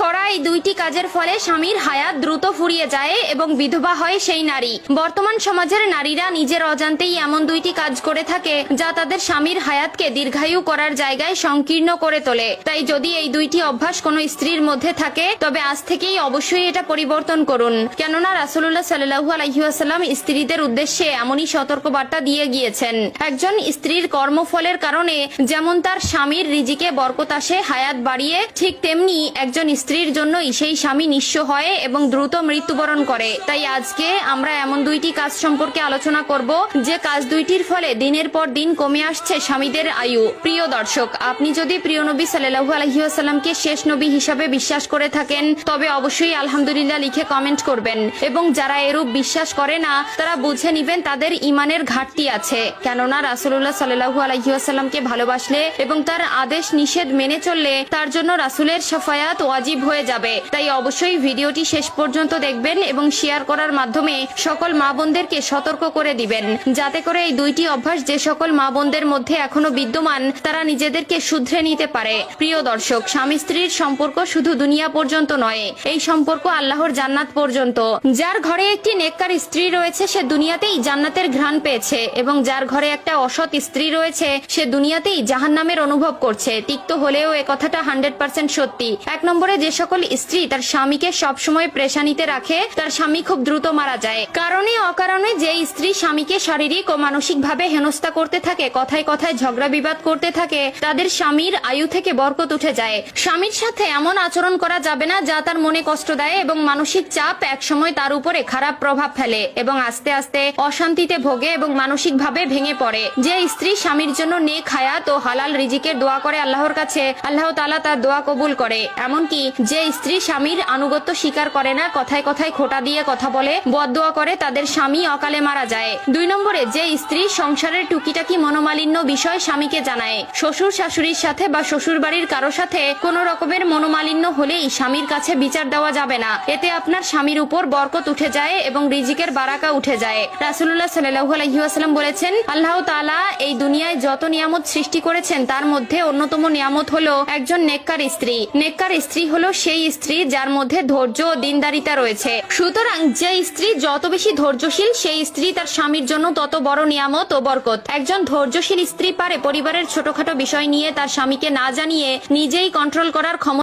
করা এই দুইটি কাজের ফলে স্বামীর হায়াত দ্রুত ফুরিয়ে যায় এবং বিধবা হয় সেই নারী। বর্তমান সমাজের নারীরা নিজের অজান্তেই এমন দুইটি কাজ করে থাকে যা তাদের স্বামীর হায়াতকে দীর্ঘায়ু করার জায়গায় সংকীর্ণ করে তোলে। তাই যদি এই দুইটি অভ্যাস কোনো স্ত্রীর মধ্যে থাকে তবে আজ থেকেই অবশ্যই এটা পরিবর্তন করুন, কেননা রাসূলুল্লাহ সাল্লাল্লাহু আলাইহি ওয়াসাল্লাম স্ত্রীদের উদ্দেশ্যে এমনই সতর্কবার্তা দিয়ে গিয়েছেন। একজন স্ত্রীর কর্মফলের কারণে যেমন তার স্বামীর রিজিকে বরকত আসে, হায়াত বাড়িয়ে, ঠিক তেমনি একজন স্ত্রীর জন্যই সেই স্বামী নিঃস্ব হয় এবং দ্রুত মৃত্যুবরণ করে। তাই আজকে আমরা এমন দুইটি কাজ সম্পর্কে আলোচনা করব যে কাজ দুইটির ফলে দিনের পর দিন কমে আসছে স্বামীদের আয়ু। প্রিয় দর্শক, আপনি যদি প্রিয় নবী সাল্লাল্লাহু আলাইহি ওয়াসাল্লামকে শেষ নবী হিসাবে বিশ্বাস করে থাকেন তবে অবশ্যই আলহামদুলিল্লাহ লিখে কমেন্ট করবেন, এবং যারা এরূপ বিশ্বাস করে না তারা বুঝে নিবেন তাদের ইমানের ঘাটতি আছে, কেননা রাসূলুল্লাহ সাল্লাল্লাহু আলাইহি ওয়াসাল্লামকে ভালোবাসলে এবং তার আদেশ নিষেধ মেনে চললে তার জন্য রাসূলের শাফায়াত ওয়াজিব হয়ে যাবে। তাই অবশ্যই ভিডিওটি শেষ পর্যন্ত দেখবেন এবং শেয়ার করার মাধ্যমে সকল মা বোনদেরকে সতর্ক করে দিবেন, যাতে করে এই দুইটি অভ্যাস যে সকল মা বোনদের মধ্যে এখনো বিদ্যমান তারা নিজেদেরকে শুধরে নিতে পারে। প্রিয় দর্শক, স্বামী স্ত্রীর সম্পর্ক শুধু দুনিয়া পর্যন্ত নয়, এই সম্পর্ক আল্লাহর জান্নাত পর্যন্ত। যার ঘরে একটি নেককার স্ত্রী রয়েছে সে দুনিয়াতেই জান্নাতের ঘ্রাণ পেয়েছে, এবং যার ঘরে একটা অসৎ স্ত্রী রয়েছে সে দুনিয়াতেই জাহান্নামের অনুভব করছে। তিক্ত হলেও এ কথাটা 100% সত্যি। এক নম্বরে, যে সকল স্ত্রী তার স্বামীকে সবসময় প্রেশানিতে রাখে তার স্বামী খুব দ্রুত মারা যায়। কারণে অকারণে যে স্ত্রী স্বামীকে শারীরিক ও মানসিক ভাবে হেনস্থা করতে থাকে, কথায় কথায় ঝগড়া বিবাদ করতে থাকে, তাদের স্বামীর আয়ু থেকে বরকত উঠে যায়। স্বামীর সাথে এমন আচরণ করা যাবে না যা তার মনে কষ্ট দেয় এবং মানসিক চাপ একসময় তার উপরে খারাপ প্রভাব ফেলে এবং আস্তে আস্তে অশান্তিতে ভোগে এবং মানসিক ভাবে ভেঙে পড়ে। যে স্ত্রী স্বামীর জন্য নেক হায়াত ও হালাল রিজিকের দোয়া করে আল্লাহর কাছে, আল্লাহ তাআলা তার দোয়া কবুল করে। এমনকি যে স্ত্রী স্বামীর আনুগত্য স্বীকার করে না, কথায় কথায় খোঁটা দিয়ে কথা বলে, বদদোয়া করে, তাদের স্বামী অকালে মারা যায়। 2 নম্বরে, যে স্ত্রী সংসারের টুকিটাকি মনোমালিন্য বিষয় স্বামীকে জানায়। শ্বশুর শাশুড়ির সাথে বা শ্বশুর বাড়ির কারো সাথে কোনো রকমের মনোমালিন্য হলেই স্বামীর কাছে বিচার দেওয়া যাবে না। এতে আপনার স্বামীর উপর বরকত উঠে যায় এবং রিজিকের বারাকা উঠে যায়। রাসূলুল্লাহ সাল্লাল্লাহু আলাইহি ওয়াসাল্লাম বলেছেন, আল্লাহ তাআলা এই দুনিয়ায় যত নিয়ামত সৃষ্টি করেছেন তার মধ্যে অন্যতম নিয়ামত হলো একজন নেককার স্ত্রী। নেককার স্ত্রী হলো সেই স্ত্রী যার মধ্যে ধৈর্য ও দিনদারিতা রয়েছে। সুতরাং যে স্ত্রী যত বেশি ধৈর্যশীল সেই স্ত্রী তার স্বামীর জন্য তত বড় নিয়ামত ও বরকত। একজন ধৈর্যশীল স্ত্রী পারে পরিবারের ছোটখাটো বিষয় নিয়ে তার স্বামীকে না জানিয়ে নিজেই কন্ট্রোল করার ক্ষমতা